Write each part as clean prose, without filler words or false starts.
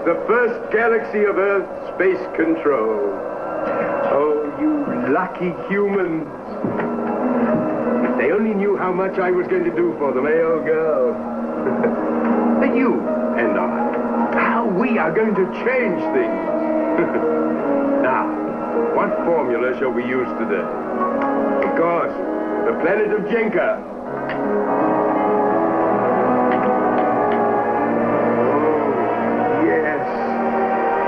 the first galaxy of Earth space control. Oh, you lucky humans. If they only knew how much I was going to do for them, eh, old girl? But you and I, how we are going to change things. Now, what formula shall we use today? Of course, the planet of Jenka.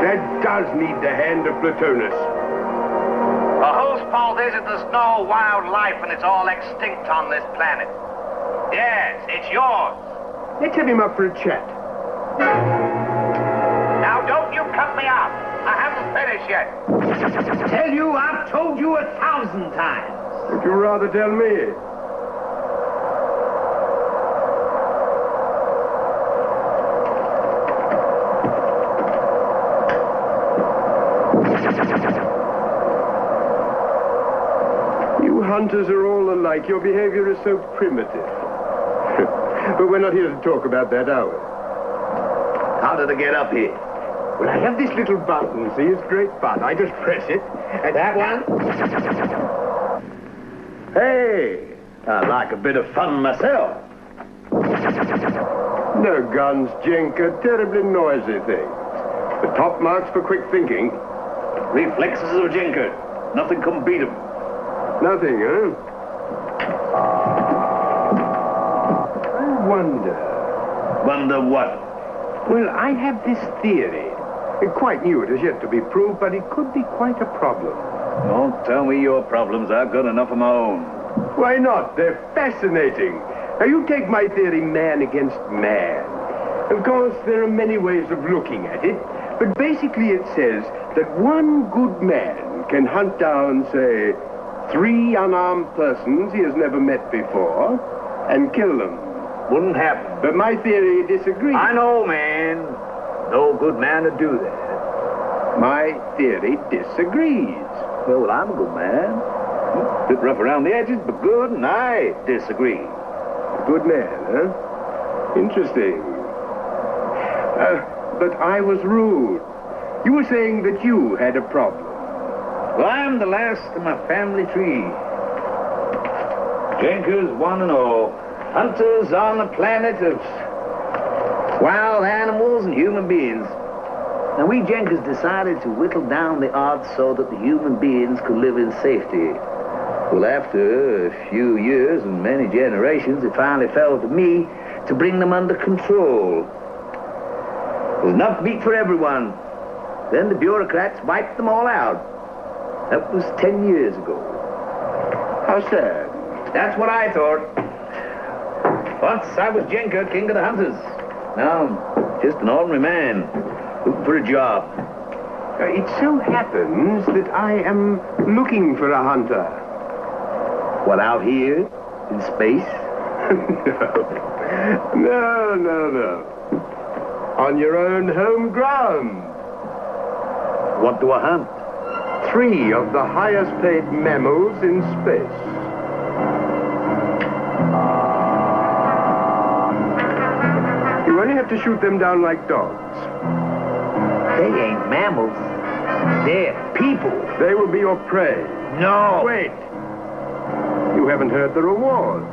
That does need the hand of Platonus. Well, whose fault is it there's no wildlife and it's all extinct on this planet? Yes, it's yours. Let's have him up for a chat. Now, don't you cut me off. I haven't finished yet. Tell you, I've told you 1,000 times. Would you rather tell me? You hunters are all alike. Your behavior is so primitive. But we're not here to talk about that, are we? How did I get up here? Well, I have this little button. See, it's great fun. I just press it, and That one? Hey, I like a bit of fun myself. no guns, Jenka. Terribly noisy things. The top marks for quick thinking. Reflexes of Jenker. Nothing can beat 'em. Nothing, huh? I wonder. Wonder what? Well, I have this theory. Quite new, it is yet to be proved, but it could be quite a problem. Don't tell me your problems. I've got enough of my own. Why not? They're fascinating. Now, you take my theory man against man. Of course, there are many ways of looking at it, but basically it says that one good man can hunt down, say, 3 unarmed persons he has never met before and kill them. Wouldn't happen. But my theory disagrees. I know, man. No good man would do that. My theory disagrees. Well, I'm a good man. Bit rough around the edges, but good, and I disagree. Good man, huh? Interesting. But I was rude. You were saying that you had a problem. Well, I'm the last of my family tree. Jenkers, one and all. Hunters on the planet of wild animals and human beings. Now, we Jenkers decided to whittle down the odds so that the human beings could live in safety. Well, after a few years and many generations, it finally fell to me to bring them under control. There's enough meat for everyone. Then the bureaucrats wiped them all out. That was 10 years ago. How sad. That's what I thought. Once I was Jenker, king of the hunters. Now I'm just an ordinary man, looking for a job. It so happens that I am looking for a hunter. What, out here? In space? No. On your own home ground. What do I hunt? 3 of the highest paid mammals in space. You only have to shoot them down like dogs. They ain't mammals. They're people. They will be your prey. No. Wait. You haven't heard the reward.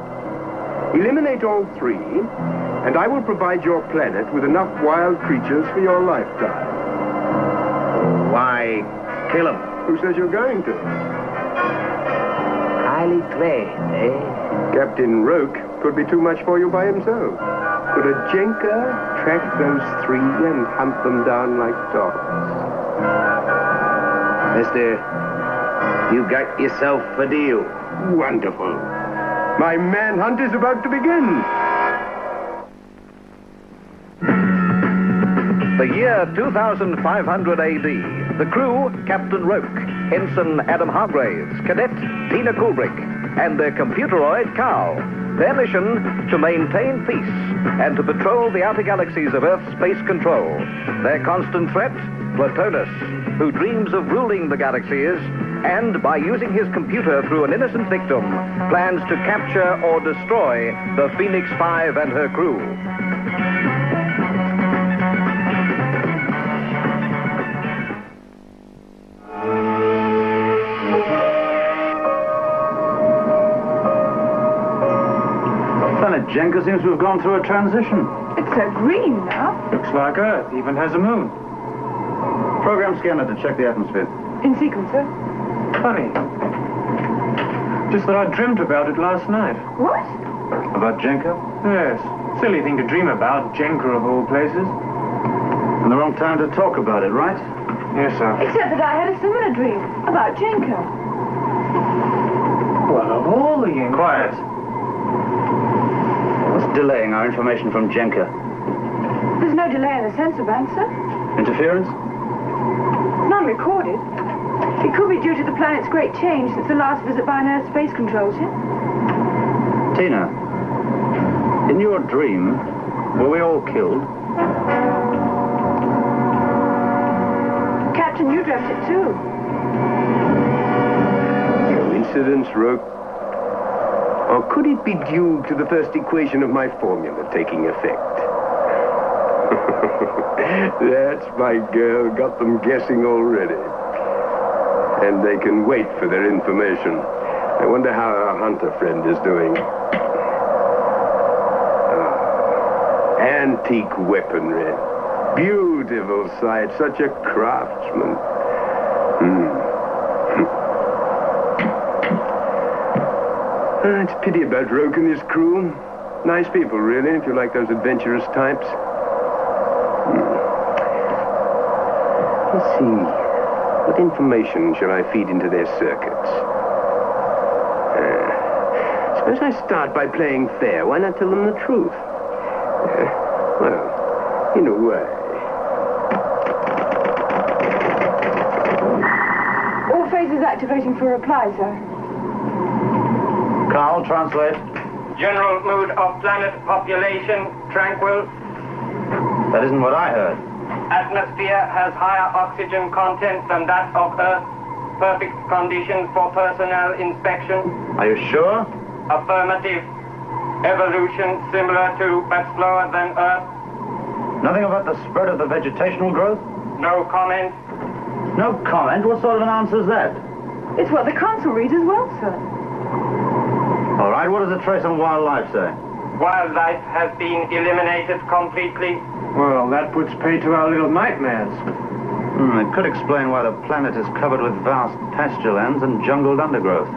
Eliminate all 3, and I will provide your planet with enough wild creatures for your lifetime. Why kill them? Who says you're going to? Highly trained, eh? Captain Roke could be too much for you by himself. Could a Jenker track those 3 and hunt them down like dogs? Mister, you got yourself a deal. Wonderful. My manhunt is about to begin. The year 2500 AD. The crew, Captain Roke, Ensign Adam Hargraves, Cadet Tina Kubrick, and their computeroid Carl. Their mission, to maintain peace and to patrol the outer galaxies of Earth's space control. Their constant threat, Platonus, who dreams of ruling the galaxies and, by using his computer through an innocent victim, plans to capture or destroy the Phoenix 5 and her crew. Jenka seems to have gone through a transition. It's so green now. Looks like Earth, even has a moon. Program scanner to check the atmosphere. In sequence, sir. Funny. Just that I dreamt about it last night. What? About Jenka? Yes. Silly thing to dream about, Jenka of all places. And the wrong time to talk about it, right? Yes, sir. Except that I had a similar dream about Jenka. Well, of all the Quiet. What's delaying our information from Jenka? There's no delay in the sensor bank, sir. Interference? Non-recorded. It could be due to the planet's great change since the last visit by an Earth space control ship. Tina, in your dream, were we all killed? Captain, you dreamt it too. Coincidence, Rook? Or could it be due to the first equation of my formula taking effect? That's my girl. Got them guessing already. And they can wait for their information. I wonder how our hunter friend is doing. Antique weaponry. Beautiful sight. Such a craftsman. It's a pity about Roke and his crew. Nice people, really, if you like those adventurous types. Let's see. What information shall I feed into their circuits? Suppose I start by playing fair. Why not tell them the truth? Well, in a way. All phases activating for reply, sir. Carl, translate. General mood of planet population, tranquil. That isn't what I heard. Atmosphere has higher oxygen content than that of Earth. Perfect conditions for personnel inspection. Are you sure? Affirmative. Evolution similar to but slower than Earth. Nothing about the spread of the vegetational growth? No comment. No comment? What sort of an answer is that? It's what the console reads as well, sir. All right, what does the trace on wildlife say? Wildlife has been eliminated completely. Well, that puts pay to our little nightmares. It could explain why the planet is covered with vast pasture lands and jungled undergrowth.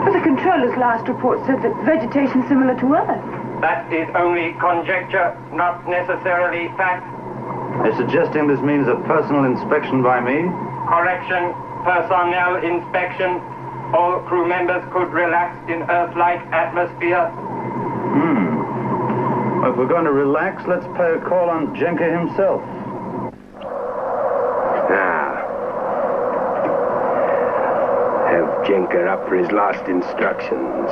But the controller's last report said that vegetation similar to Earth. That is only conjecture, not necessarily fact. Are you suggesting this means a personal inspection by me? Correction, personnel inspection. All crew members could relax in Earth-like atmosphere. Well, if we're going to relax, let's pay a call on Jenka himself. Have Jenka up for his last instructions.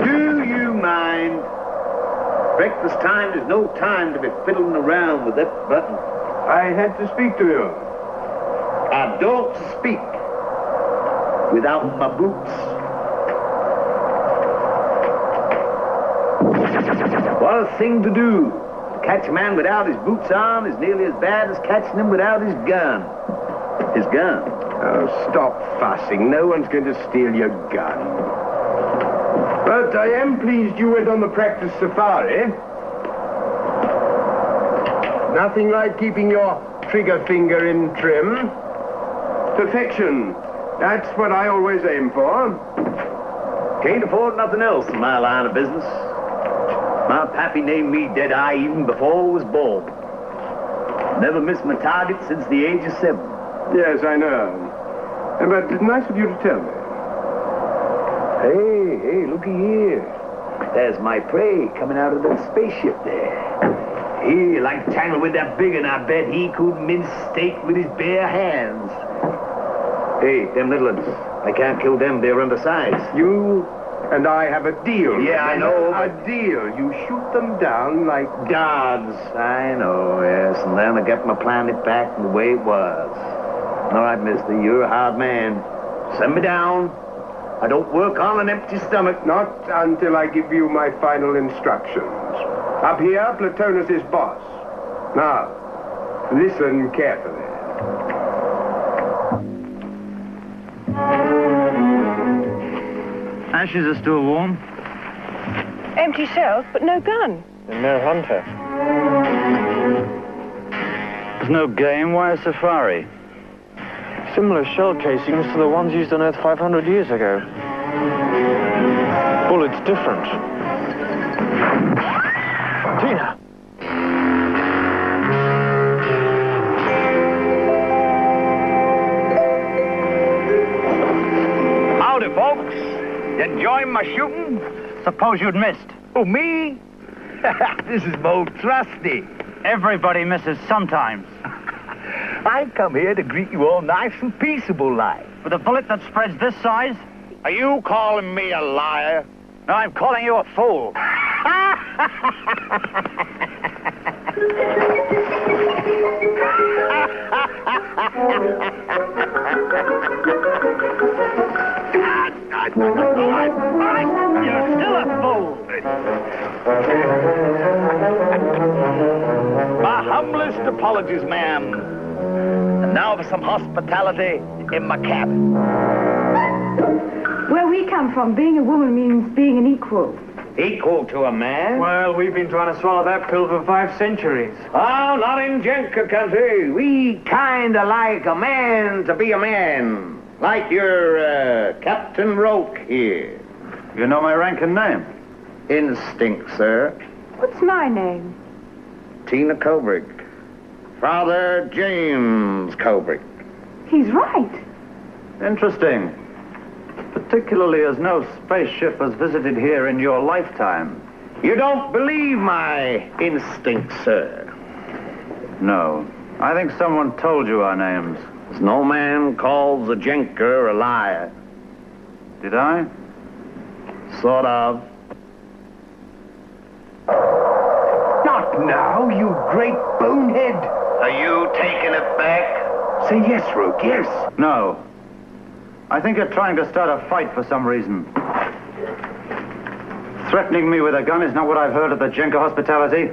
Do you mind? Breakfast time, there's no time to be fiddling around with that button. I had to speak to you. I don't speak without my boots. What a thing to do. To catch a man without his boots on is nearly as bad as catching him without his gun. His gun. Oh, stop fussing. No one's going to steal your gun. But I am pleased you went on the practice safari. Nothing like keeping your trigger finger in trim. Perfection. That's what I always aim for. Can't afford nothing else in my line of business. My pappy named me Deadeye even before I was born. Never missed my target since the age of 7. Yes, I know. But it's nice of you to tell me. Hey, looky here. There's my prey coming out of that spaceship there. He like to tangle with that big one. I bet he could mince steak with his bare hands. Hey, them little ones. I can't kill them. They're undersized. You and I have a deal. Yeah, I know. A deal. You shoot them down like Gods. I know, yes. And then I get my planet back the way it was. All right, mister, you're a hard man. Send me down. I don't work on an empty stomach. Not until I give you my final instructions. Up here, Platonus is boss. Now, listen carefully. Ashes are still warm. Empty shells, but no gun. And no hunter. There's no game. Why a safari? Similar shell casings to the ones used on Earth 500 years ago. Bullets different. Tina! Howdy, folks. You enjoying my shooting? Suppose you'd missed. Oh, me? This is Mo Trusty. Everybody misses sometimes. I come here to greet you all nice and peaceable like. With a bullet that spreads this size? Are you calling me a liar? No, I'm calling you a fool. You're still a fool. My humblest apologies, ma'am. And now for some hospitality in my cabin. Where we come from, being a woman means being an equal. Equal to a man? Well, we've been trying to swallow that pill for 5 centuries. Oh, not in Jenka country. We kinda like a man to be a man. Like your, Captain Roke here. You know my rank and name? Instinct, sir. What's my name? Tina Kubrick. Father James Kubrick. He's right. Interesting. Particularly as no spaceship has visited here in your lifetime. You don't believe my instinct, sir? No. I think someone told you our names. There's no man calls a Jenker a liar. Did I? Sort of. Not now, you great bonehead. Are you taking it back? Say yes, Rook, yes. No. I think you're trying to start a fight for some reason. Threatening me with a gun is not what I've heard of the Jenka hospitality.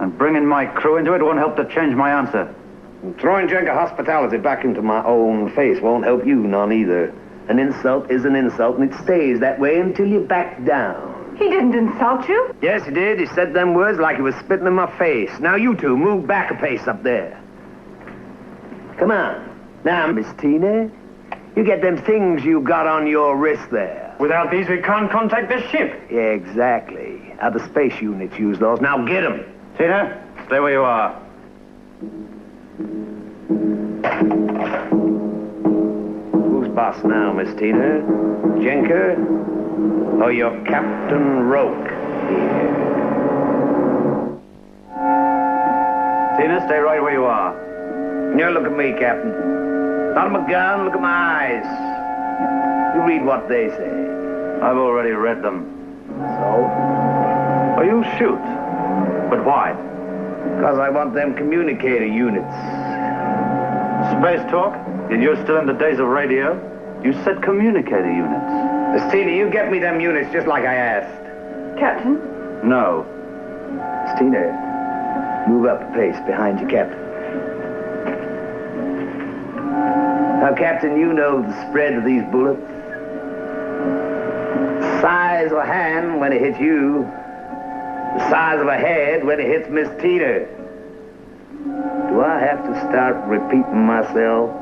And bringing my crew into it won't help to change my answer. Throwing Jenka hospitality back into my own face won't help you none either. An insult is an insult, and it stays that way until you back down. He didn't insult you. Yes, he did. He said them words like he was spitting in my face. Now, you two, move back a pace up there. Come on. Now, Miss Tina, you get them things you got on your wrist there. Without these, we can't contact this ship. Yeah, exactly. Other space units use those. Now, get them. Tina, stay where you are. Who's boss now, Miss Tina? Jenker? Or your Captain Roke here? Tina, stay right where you are. Now look at me, Captain. Not at my gun, look at my eyes. You read what they say. I've already read them. So? Oh, you shoot. But why? Because I want them communicator units. Space talk? And you're still in the days of radio? You said communicator units. Miss Tina, you get me them units just like I asked. Captain? No. Miss Tina, move up a pace behind you, Captain. Now, Captain, you know the spread of these bullets. The size of a hand when it hits you. The size of a head when it hits Miss Tina. Do I have to start repeating myself?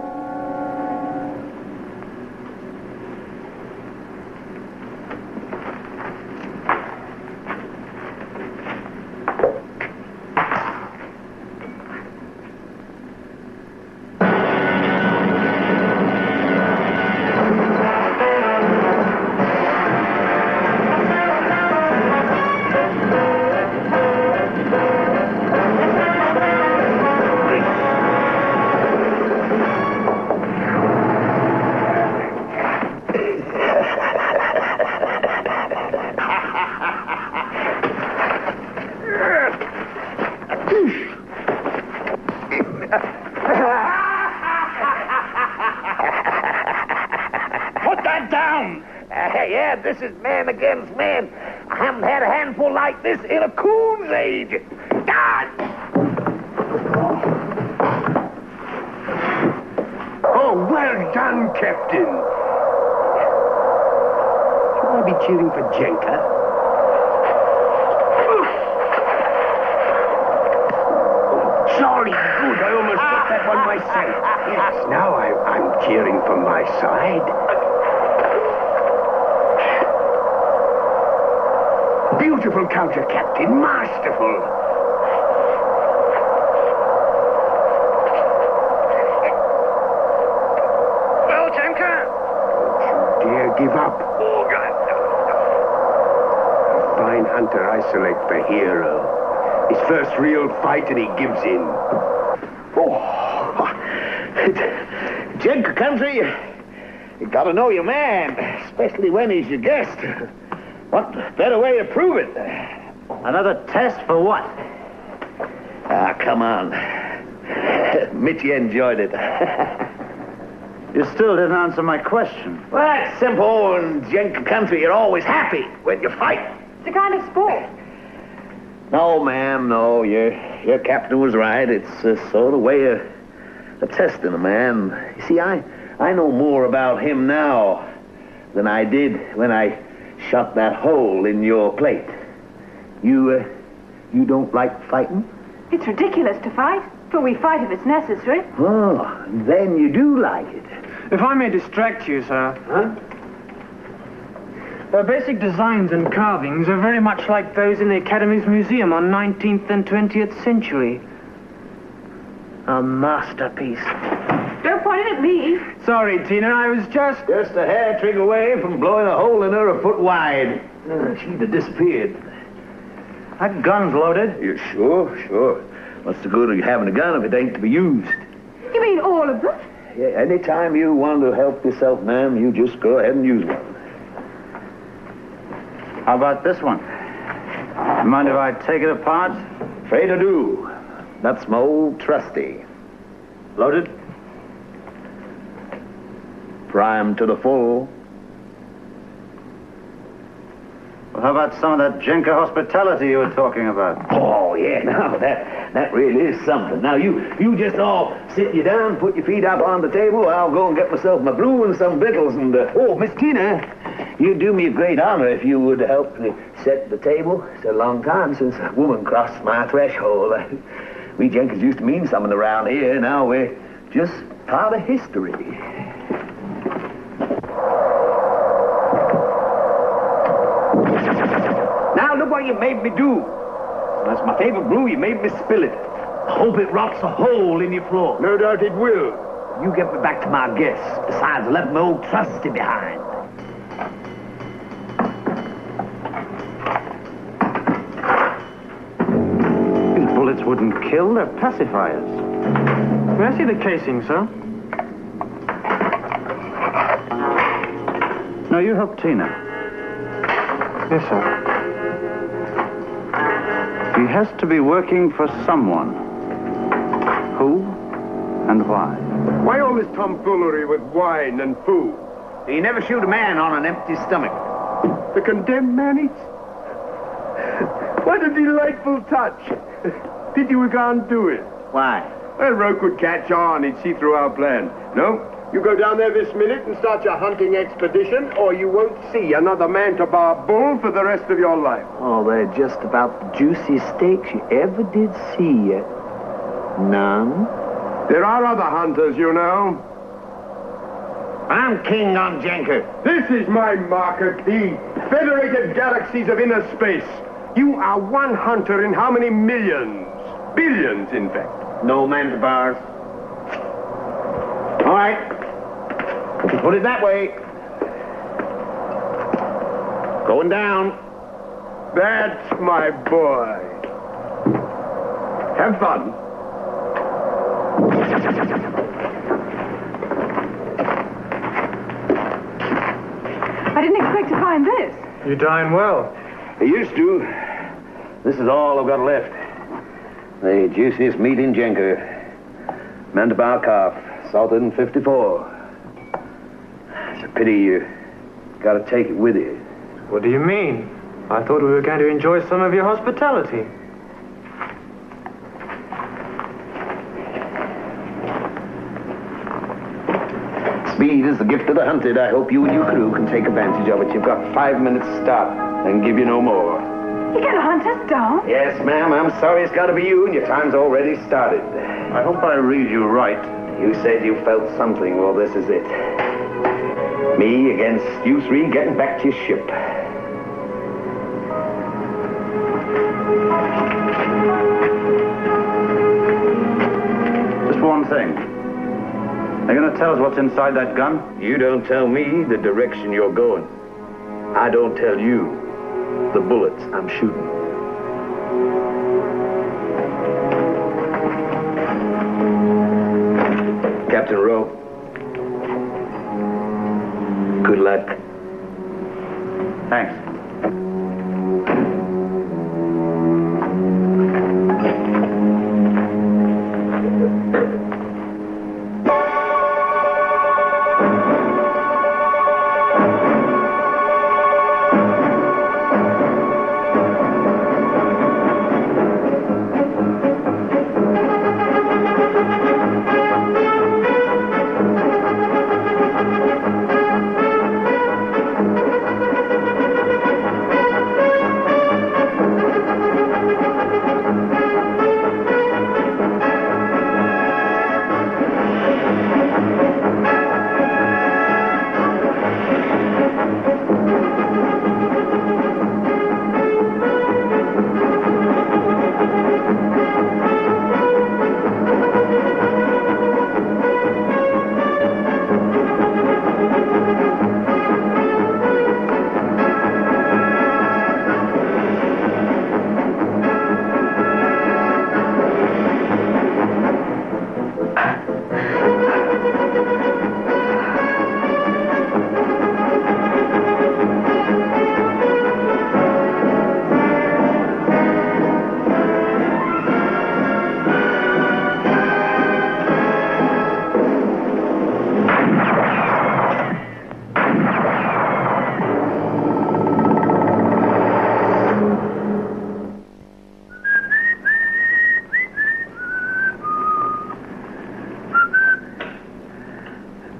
Yeah, this is man against man. I haven't had a handful like this in a coon's age. God! Oh, well done, Captain. I be cheering for Jenka? Jolly good. I almost got that one myself. Yes, now I'm cheering for my side. Beautiful counter, Captain. Masterful. Well, Jenka? Don't you dare give up. Oh, God. A fine hunter I select for hero. His first real fight and he gives in. Oh, Jenka country, you gotta know your man, especially when he's your guest. What better way to prove it? Another test for what? Ah, come on. Admit you enjoyed it. You still didn't answer my question. Well, that's simple. In Jenka country, you're always happy when you fight. It's a kind of sport. No, ma'am, no. Your captain was right. It's a sort of way of testing a man. You see, I know more about him now than I did when I shot that hole in your plate. You don't like fighting? It's ridiculous to fight, but we fight if it's necessary. Oh, then you do like it. If I may distract you, sir. Huh? The basic designs and carvings are very much like those in the Academy's museum on 19th and 20th century. A masterpiece. Don't point it at me. Sorry, Tina, I was just... Just a hair trig away from blowing a hole in her a foot wide. She'd have disappeared. That gun's loaded. You sure. What's the good of having a gun if it ain't to be used? You mean all of them? Yeah, anytime you want to help yourself, ma'am, you just go ahead and use one. How about this one? Mind if I take it apart? Afraid I do. That's my old trusty. Loaded? Primed to the full. Well, how about some of that Jenka hospitality you were talking about? Oh, yeah, now that really is something. Now, you just all sit you down, put your feet up on the table. I'll go and get myself my brew and some victuals and, oh, Miss Tina, you'd do me a great honor if you would help me set the table. It's a long time since a woman crossed my threshold. We Jenkins used to mean something around here. Now we're just part of history. Now look what you made me do. That's my favorite brew. You made me spill it. I hope it rots a hole in your floor. No doubt it will. You get me back to my guests. Besides, I left my old trusty behind. These bullets wouldn't kill. They're pacifiers. May I see the casing, sir? No, you help Tina. Yes, sir. He has to be working for someone. Who and why? Why all this tomfoolery with wine and food? You never shoot a man on an empty stomach. The condemned man eats? What a delightful touch. Pity we can't do it. Why? Well, Roke would catch on. He'd see through our plan. No? You go down there this minute and start your hunting expedition, or you won't see another man-to-bar bull for the rest of your life. Oh, they're just about the juiciest steaks you ever did see yet. None? There are other hunters, you know. I'm king on Jenka. This is my marker key. Federated Galaxies of Inner Space. You are one hunter in how many millions? Billions, in fact. No man to bars. All right. If you put it that way. Going down. That's my boy. Have fun. I didn't expect to find this. You dine well. I used to. This is all I've got left. The juiciest meat in Jenka. Mantabar calf, salted in 54. It's a pity you got to take it with you. What do you mean? I thought we were going to enjoy some of your hospitality. Speed is the gift of the hunted. I hope you and your crew can take advantage of it. You've got 5 minutes start. I can give you no more. You're going to hunt us down? Yes, ma'am. I'm sorry it's got to be you, and your time's already started. I hope I read you right. You said you felt something. Well, this is it. Me against you three getting back to your ship. Just one thing. They're going to tell us what's inside that gun? You don't tell me the direction you're going. I don't tell you the bullets I'm shooting. Captain Rowe, good luck. Thanks.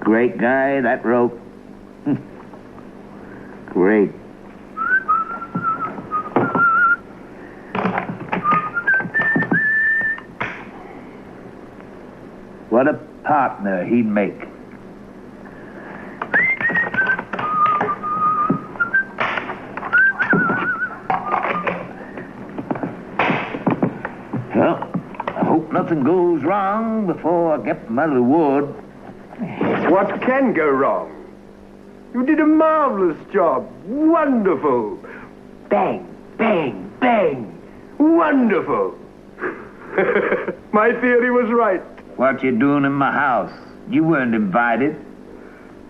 Great guy, that rope. Great. What a partner he'd make. Well, I hope nothing goes wrong before I get my reward. What can go wrong? You did a marvelous job. Wonderful. Bang, bang, bang. Wonderful. My theory was right. What you doing in my house? You weren't invited.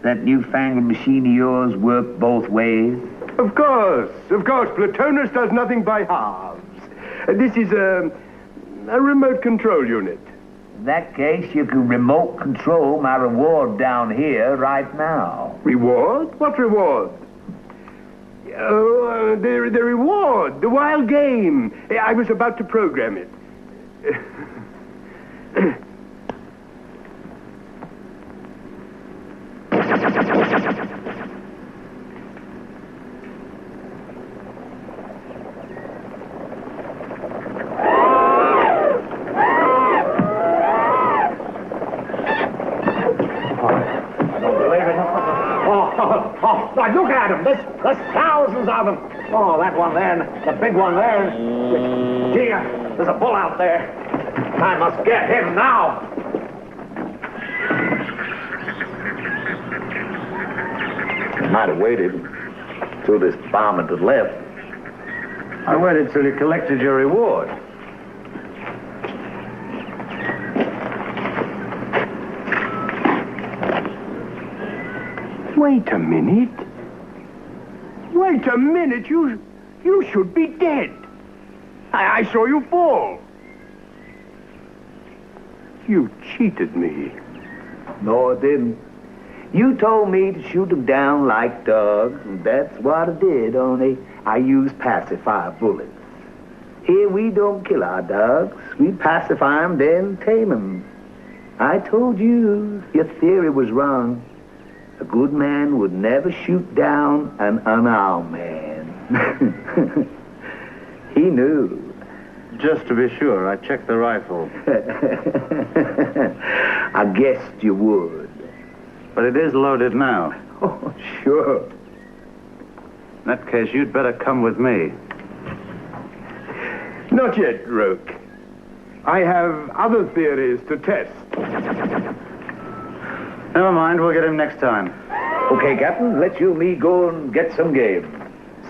That newfangled machine of yours work both ways? Of course. Platonus does nothing by halves. This is a remote control unit. In that case, you can remote control my reward down here right now. Reward? What reward? Oh, the reward. The wild game. I was about to program it. Look at them. There's thousands of them. Oh, that one there, the big one there. Dear, there's a bull out there. I must get him now. Might have waited till this varmint had left. I waited till you collected your reward. Wait a minute. Wait a minute. You should be dead. I saw you fall. You cheated me. No, I didn't. You told me to shoot them down like dogs, and that's what I did, only I used pacifier bullets. Here we don't kill our dogs. We pacify them, then tame them. I told you your theory was wrong. A good man would never shoot down an unarmed man. He knew. Just to be sure, I checked the rifle. I guessed you would. But it is loaded now. Oh, sure. In that case, you'd better come with me. Not yet, Roke. I have other theories to test. Never mind, we'll get him next time. Okay, Captain, let you and me go and get some game.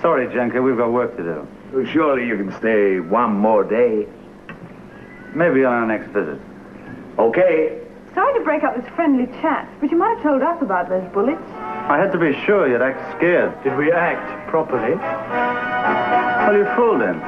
Sorry, Jenker, we've got work to do. Surely you can stay one more day. Maybe on our next visit. Okay. Sorry to break up this friendly chat, but you might have told us about those bullets. I had to be sure you'd act scared. Did we act properly? Well, you fooled him.